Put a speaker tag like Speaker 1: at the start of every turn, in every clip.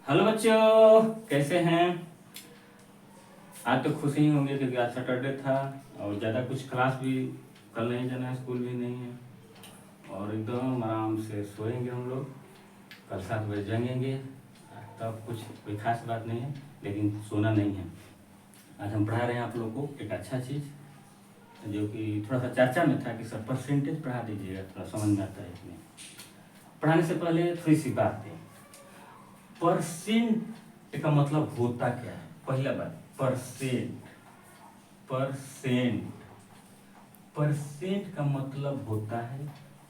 Speaker 1: Hello बच्चों, कैसे हैं। आज तो खुश ही होंगे क्योंकि आज सैटरडे था और ज़्यादा कुछ क्लास भी कल नहीं जाना है, स्कूल भी नहीं है और एकदम आराम से सोएंगे हम लोग। कल 7 बजे जगेंगे। तब कुछ कोई खास बात नहीं है, लेकिन सोना नहीं है। आज हम पढ़ा रहे हैं आप लोग को एक अच्छा चीज़ जो कि थोड़ा सा चर्चा में था कि सर परसेंटेज पढ़ा दीजिएगा, थोड़ा समझ में आता है। इसमें पढ़ाने से पहले थोड़ी सी बात है। परसेंट का मतलब होता क्या है। पहला बात, परसेंट परसेंट परसेंट का मतलब होता है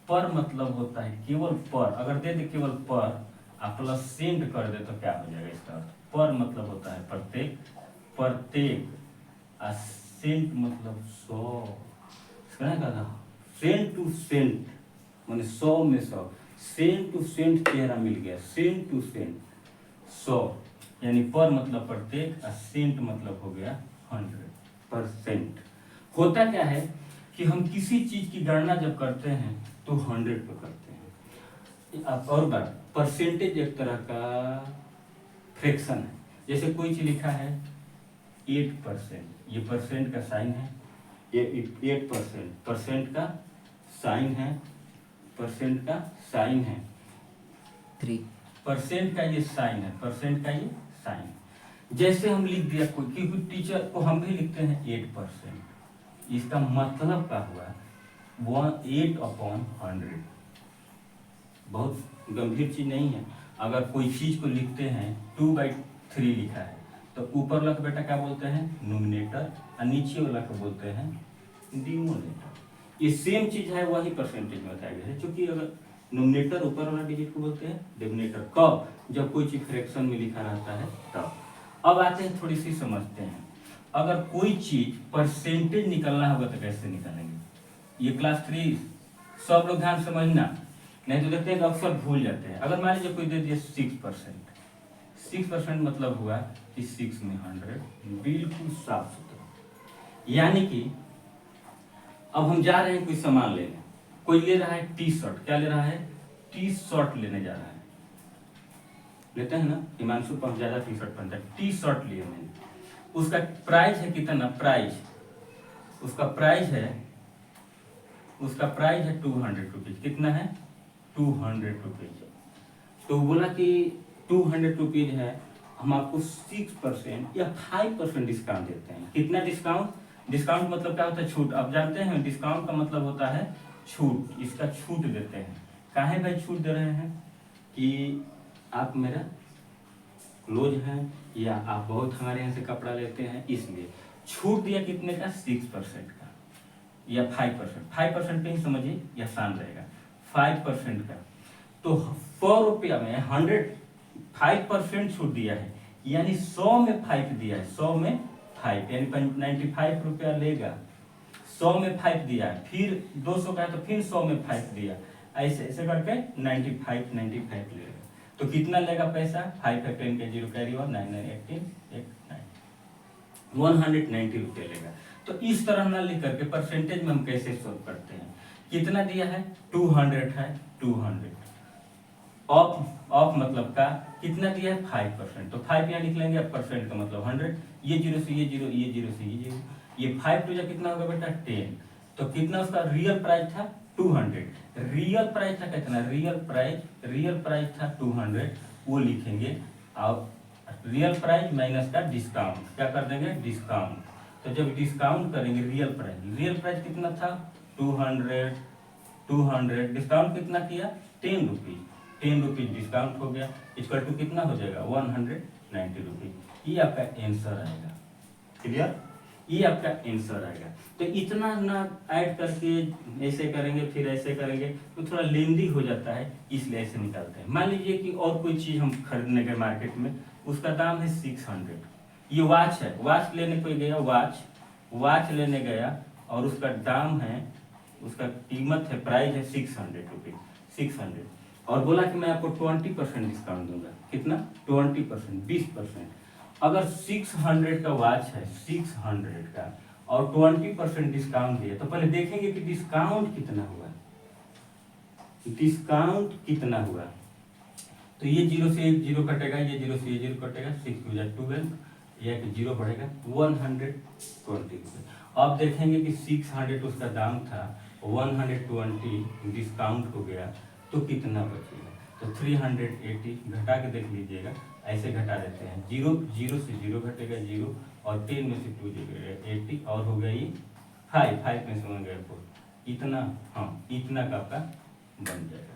Speaker 1: पर, मतलब होता है केवल पर। अगर दे दे केवल पर आप प्लस सेंट कर दे तो क्या हो जाएगा इसका अर्थ। पर मतलब होता है प्रत्येक, प्रत्येक। सेंट मतलब 100। कहा सेंट टू सेंट माने 100 में 100। सेंट टू सेंट चेहरा मिल गया, सेंट टू सेंट 100 यानी पर मतलब प्रत्येक और सेंट मतलब हो गया 100%। होता क्या है कि हम किसी चीज की गणना जब करते हैं तो 100 पे करते हैं। अब और बात, परसेंटेज एक तरह का फ्रैक्शन है। जैसे कोई चीज लिखा है 8%, ये परसेंट का साइन है। ये 8% परसेंट का साइन है, परसेंट का साइन है।
Speaker 2: 3
Speaker 1: परसेंट का ये साइन है, परसेंट का ये साइन। जैसे हम लिख दिया कोई, क्योंकि टीचर को हम भी लिखते हैं 8%, इसका मतलब क्या हुआ 8/100। बहुत गंभीर चीज नहीं है। अगर कोई चीज को लिखते हैं 2/3 लिखा है तो ऊपर वाला को बेटा क्या बोलते हैं, नोमिनेटर, और नीचे वाला को बोलते हैं डिनोमिनेटर। ये सेम चीज है, वही परसेंटेज में बताया गया है। चूंकि अगर नोमिनेटर ऊपर वाला डिजिट को बोलते हैं डिनोमिनेटर, कब, जब कोई चीज फ्रैक्शन में लिखा रहता है तब। अब आते हैं, थोड़ी सी समझते हैं। अगर कोई चीज परसेंटेज निकलना होगा तो कैसे निकालेंगे। ये क्लास 3 सब लोग ध्यान समझना, नहीं तो देखते हैं कि अक्सर भूल जाते हैं। अगर मान लीजिए कोई दे दिया 6%, 6% मतलब हुआ कि 6 में 100, बिल्कुल साफ सुथरा। यानी कि अब हम जा रहे हैं कोई सामान लेने, कोई ले रहा है टी शर्ट, क्या ले रहा है, टी शर्ट लेने जा रहा है। लेते हैं ना, हिमांशु पर ज्यादा टी शर्ट पहनता है, टी शर्ट लिए मैंने। उसका प्राइस है कितना, प्राइस उसका प्राइस है, उसका प्राइस है 200 रुपीज। कितना है, 200 रुपीज। तो बोला कि 200 रुपीज है, हम आपको 6% या 5% डिस्काउंट देते हैं। कितना डिस्काउंट, डिस्काउंट मतलब क्या होता है, छूट। आप जानते हैं डिस्काउंट का मतलब होता है छूट। इसका छूट देते हैं। काहे भाई छूट दे रहे हैं कि आप मेरा क्लोज हैं या आप बहुत हमारे यहाँ से कपड़ा लेते हैं, इसलिए छूट दिया। कितने का, 6% का या 5%। 5% पे ही समझिए, ये आसान रहेगा। 5% का तो 100 रुपया में 5% छूट दिया है, यानी 100 में 5 दिया है। 100 में 5 यानी 95 रुपया लेगा। 100 में 5 दिया है, फिर 200 का है तो फिर 100 में 5 दिया, ऐसे ऐसे करके 95 लेगा। तो कितना लेगा पैसा, 5 है 10 के 0 कैरी और 9 9 18 190 रुपये लेगा। तो इस तरह ना लिख करके परसेंटेज में हम कैसे सोल्व करते हैं। कितना दिया है, 200 है, 200 ऑफ मतलब का कितना दिया है, 5%। तो 5 यहाँ लिख लेंगे, अब परसेंट का मतलब 100। ये 0 से ये 0, ये 0 से ये 0, ये 5 टू जा कितना होगा बेटा 10। तो कितना उसका रियल प्राइस था 200। रियल प्राइस था कितना, रियल प्राइस था 200, वो लिखेंगे। और रियल प्राइस माइनस का डिस्काउंट, क्या कर देंगे, डिस्काउंट। तो जब डिस्काउंट करेंगे रियल प्राइस कितना था 200 डिस्काउंट कितना किया 10 रुपीज, 10 रुपीज डिस्काउंट हो गया, इक्वल टू कितना हो जाएगा 190 रुपीज। ये आपका आंसर आएगा। क्लियर, ये आपका आंसर आएगा। तो इतना ना ऐड करके ऐसे करेंगे फिर ऐसे करेंगे तो थोड़ा लेंदी हो जाता है, इसलिए ऐसे निकालते हैं। मान लीजिए कि और कोई चीज हम खरीदने गए मार्केट में, उसका दाम है 600। ये वॉच है, वॉच लेने कोई गया, वॉच लेने गया और उसका दाम है, उसका कीमत है, प्राइस है 600 रुपीज, 600। और बोला कि मैं आपको 20% डिस्काउंट दूंगा। कितना, 20%, 20%। अगर 600 का वॉच है, 600 का, और 20% डिस्काउंट दिया, तो पहले देखेंगे कि डिस्काउंट कितना हुआ, डिस्काउंट कितना हुआ। तो ये 0 से 1 0 कटेगा, ये 0 से ये 0 कटेगा, 6 हो जाए 12, यह 0 बढ़ेगा 120 रुपये। अब देखेंगे कि 600 उसका दाम था, 120 डिस्काउंट हो गया तो कितना बचेगा, तो 380 घटा के देख लीजिएगा, ऐसे घटा देते हैं, 0 से 0 घटेगा 0 और 10 में से 2 जाएगा 80 और हो गया ये 5 में से 1 गया 4, इतना, हाँ इतना का आपका बन जाएगा।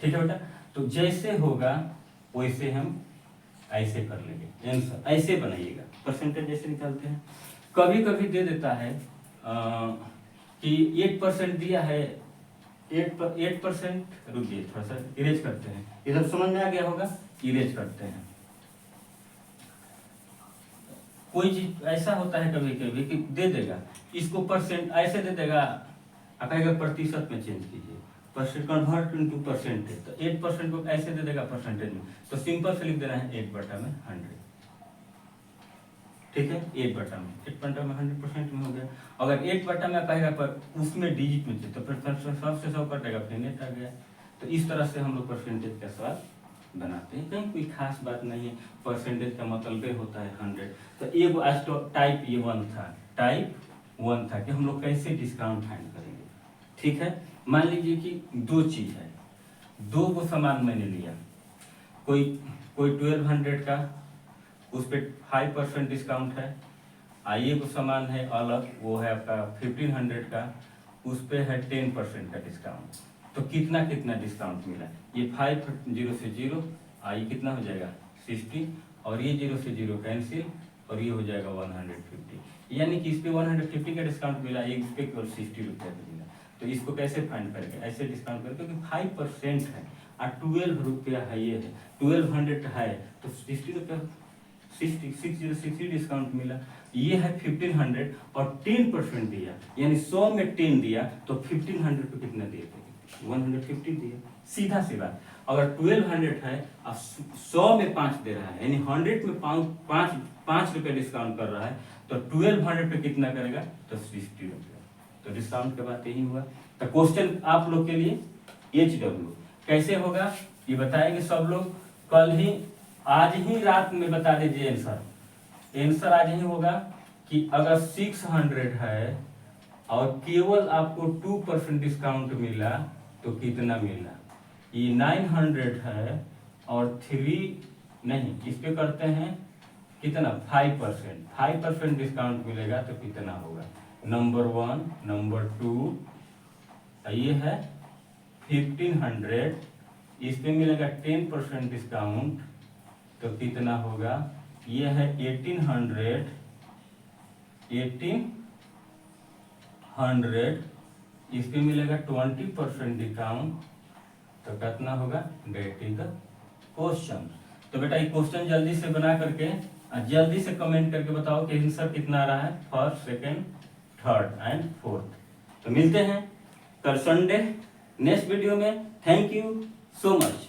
Speaker 1: ठीक है बेटा, तो जैसे होगा वैसे हम ऐसे कर लेंगे, आंसर ऐसे बनाइएगा, परसेंटेज जैसे निकालते हैं। कभी कभी दे देता है कि 8% दिया है, 8%, रुकिए थोड़ा सा इरेज करते हैं, इधर समझ में आ गया होगा, इरेज करते हैं। कोई चीज ऐसा होता है कभी कभी कि दे देगा, इसको परसेंट ऐसे दे देगा, आप कहेगा प्रतिशत में चेंज कीजिए, परसेंट कन्वर्ट इनटू परसेंटेज, तो 8% को ऐसे दे देगा परसेंटेज में, तो सिंपल से लिख देना है 8/100। ठीक है, 8/100 100% में हो गया। अगर 8 में कहेगा पर उसमें डिजिट में तो फिर 100 कटेगा, फिर नेट आ गया। तो इस तरह से हम लोग परसेंटेज का सवाल बनाते हैं, कहीं कोई खास बात नहीं है, परसेंटेज का मतलब होता है 100। तो एक टाइप ये 1 था, टाइप 1 था कि हम लोग कैसे डिस्काउंट फाइंड करेंगे। ठीक है, मान लीजिए कि दो चीज है, दो को सामान मैंने लिया, कोई 1200 का, उस पर 5% डिस्काउंट है, आइए को सामान है अलग, वो है आपका 1500 का, उस पे है 10% का डिस्काउंट। तो कितना कितना डिस्काउंट मिला, ये 5 0 से 0, आइए कितना हो जाएगा 60, और ये 0 से 0 कैंसिल, और ये हो जाएगा 150, यानी कि इस पे 150 का डिस्काउंट मिला, एक पे केवल 60 रुपये का मिला। तो इसको कैसे फाइंड करके, ऐसे डिस्काउंट करके, क्योंकि 5% है और 12 रुपया है, ये है 1200 है, तो 60 रुपया 60 डिस्काउंट मिला। ये है 1500 और 10% दिया, यानी 100 में 10 दिया, तो 1500 को कितना दिया, 150 दिया, सीधा सी बात। अगर 1200 है और 100 में 5 दे रहा है, यानी 100 में 5 रुपये डिस्काउंट कर रहा है, तो 1200 पे कितना करेगा, तो 60 रुपये। तो डिस्काउंट के बाद यही हुआ। तो क्वेश्चन आप लोग के लिए HW कैसे होगा ये बताएंगे सब लोग, कल ही आज ही रात में बता दीजिए आंसर आज ही होगा कि अगर 600 है और केवल आपको 2% डिस्काउंट मिला तो कितना मिला, ये 900 है और 3 नहीं, इस पे करते हैं कितना 5% डिस्काउंट मिलेगा तो कितना होगा, नंबर 1 नंबर 2 ये है 1500, इस पे मिलेगा 10% डिस्काउंट तो कितना होगा, ये है 1800, इस पे मिलेगा 20% डिस्काउंट तो कितना होगा, डेट इज द क्वेश्चन। तो बेटा ये क्वेश्चन जल्दी से बना करके जल्दी से कमेंट करके बताओ कि आंसर कितना आ रहा है, first second third and fourth. तो मिलते हैं कल संडे नेक्स्ट वीडियो में। Thank you so much.